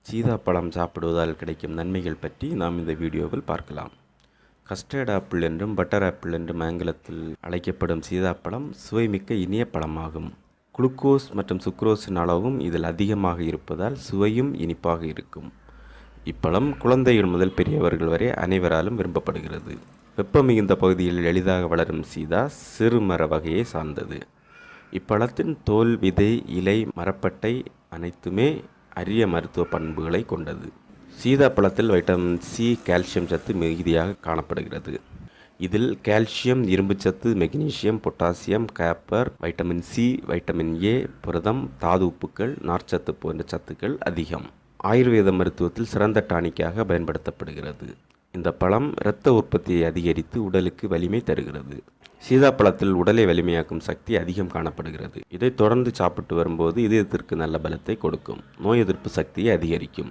சீதாப்பழம் சாப்பிடுவதால் கிடைக்கும் நன்மைகள் பற்றி நாம் இந்த வீடியோவில் பார்க்கலாம். கஸ்டர்ட் ஆப்பிள் என்றும் பட்டர் ஆப்பிள் என்றும் ஆங்கிலத்தில் அழைக்கப்படும் சீதாப்பழம் சுவைமிக்க இனிய பழமாகும். குளுக்கோஸ் மற்றும் சுக்ரோஸின் அளவும் இதில் அதிகமாக இருப்பதால் சுவையும் இனிப்பாக இருக்கும். இப்பழம் குழந்தைகள் முதல் பெரியவர்கள் வரை அனைவராலும் விரும்பப்படுகிறது. வெப்பம் மிகுந்த பகுதியில் எளிதாக வளரும் சீதா சிறுமர வகையை சார்ந்தது. இப்பழத்தின் தோல், விதை, இலை, மரப்பட்டை அனைத்துமே அரிய மருத்துவ பண்புகளை கொண்டது. சீதாப்பழத்தில் வைட்டமின் சி, கால்சியம் சத்து மிகுதியாக காணப்படுகிறது. இதில் கால்சியம், இரும்புச்சத்து, magnesium, potassium, copper, vitamin C, vitamin A, புரதம், தாது உப்புக்கள், நார்ச்சத்து போன்ற சத்துக்கள் அதிகம். ஆயுர்வேத மருத்துவத்தில் சிறந்த டானிக்காக பயன்படுத்தப்படுகிறது. இந்த பழம் இரத்த உற்பத்தியை அதிகரித்து உடலுக்கு வலிமை தருகிறது. சீதாப்பழத்தில் உடலை வலிமையாக்கும் சக்தி அதிகம் காணப்படுகிறது. இதை தொடர்ந்து சாப்பிட்டு வரும்போது இதயத்திற்கு நல்ல பலத்தை கொடுக்கும். நோய் எதிர்ப்பு சக்தியை அதிகரிக்கும்.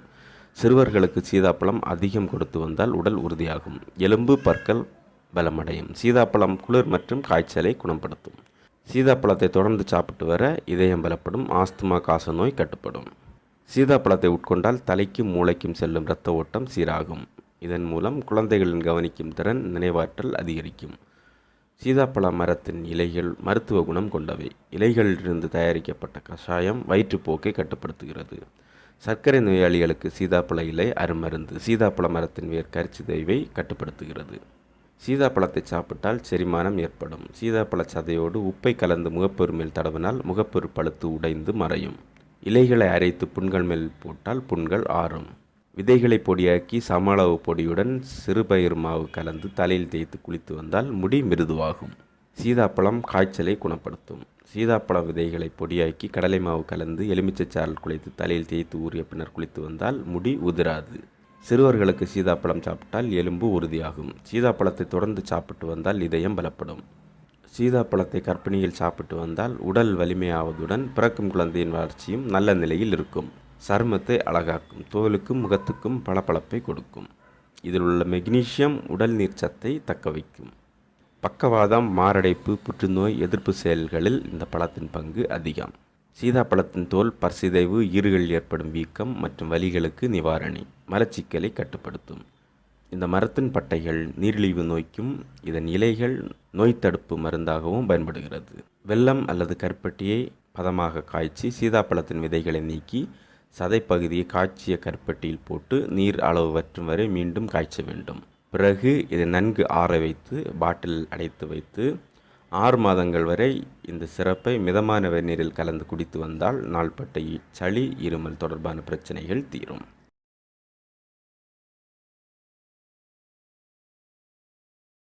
சிறுவர்களுக்கு சீதாப்பழம் அதிகம் கொடுத்து வந்தால் உடல் உறுதியாகும். எலும்பு, பற்கள் பலமடையும். சீதாப்பழம் குளிர் மற்றும் காய்ச்சலை குணப்படுத்தும். சீதாப்பழத்தை தொடர்ந்து சாப்பிட்டு வர இதயம் பலப்படும். ஆஸ்துமா, காச நோய் கட்டுப்படும். சீதாப்பழத்தை உட்கொண்டால் தலைக்கும் மூளைக்கும் செல்லும் இரத்த ஓட்டம் சீராகும். இதன் மூலம் குழந்தைகளின் கவனிக்கும் திறன், நினைவாற்றல் அதிகரிக்கும். சீதாப்பழ மரத்தின் இலைகள் மருத்துவ குணம் கொண்டவை. இலைகளிலிருந்து தயாரிக்கப்பட்ட கஷாயம் வயிற்றுப்போக்கை கட்டுப்படுத்துகிறது. சர்க்கரை நோயாளிகளுக்கு சீதாப்பழ இலை அருமருந்து. சீதாப்பழ மரத்தின் வேர் கரிச்சிதைவை கட்டுப்படுத்துகிறது. சீதாப்பழத்தை சாப்பிட்டால் செரிமானம் ஏற்படும். சீதாப்பழ சதையோடு உப்பை கலந்து முகப்பொரு மேல் தடவினால் முகப்பொரு பழுத்து உடைந்து மறையும். இலைகளை அரைத்து புண்கள் மேல் போட்டால் புண்கள் ஆறும். விதைகளை பொடியாக்கி சம அளவு பொடியுடன் சிறுபயிறு மாவு கலந்து தலையில் தேய்த்து குளித்து வந்தால் முடி மிருதுவாகும். சீதாப்பழம் காய்ச்சலை குணப்படுத்தும். சீதாப்பழ விதைகளை பொடியாக்கி கடலை மாவு கலந்து எலுமிச்சைச்சாறு குழைத்து தலையில் தேய்த்து ஊறிய பின்னர் குளித்து வந்தால் முடி உதிராது. சிறுவர்களுக்கு சீதாப்பழம் சாப்பிட்டால் எலும்பு உறுதியாகும். சீதாப்பழத்தை தொடர்ந்து சாப்பிட்டு வந்தால் இதயம் பலப்படும். சீதாப்பழத்தை கர்ப்பிணியில் சாப்பிட்டு வந்தால் உடல் வலிமையாவதுடன் பிறக்கும் குழந்தையின் வளர்ச்சியும் நல்ல நிலையில் இருக்கும். சருமத்தை அழகாக்கும். தோலுக்கும் முகத்துக்கும் பளபளப்பை கொடுக்கும். இதில் உள்ள மெக்னீசியம் உடல் நீர் சத்தை தக்க வைக்கும். பக்கவாதம், மாரடைப்பு, புற்றுநோய் எதிர்ப்பு செயல்களில் இந்த பழத்தின் பங்கு அதிகம். சீதாப்பழத்தின் தோல் பற்சிதைவு, ஈறுகளில் ஏற்படும் வீக்கம் மற்றும் வலிகளுக்கு நிவாரணி. மலச்சிக்கலை கட்டுப்படுத்தும். இந்த மரத்தின் பட்டைகள் நீரிழிவு நோய்க்கும், இதன் இலைகள் நோய் தடுப்பு மருந்தாகவும் பயன்படுகிறது. வெல்லம் அல்லது கருப்பட்டியை பதமாக காய்ச்சி சீதாப்பழத்தின் விதைகளை நீக்கி சதைப்பகுதியை காய்ச்சிய கருப்பட்டியில் போட்டு நீர் அளவு வற்றும் வரை மீண்டும் காய்ச்ச வேண்டும். பிறகு இதை நன்கு ஆற வைத்து பாட்டில் அடைத்து வைத்து 6 மாதங்கள் வரை இந்த சிறப்பை மிதமான வெந்நீரில் கலந்து குடித்து வந்தால் நாள்பட்ட சளி, இருமல் தொடர்பான பிரச்சனைகள் தீரும்.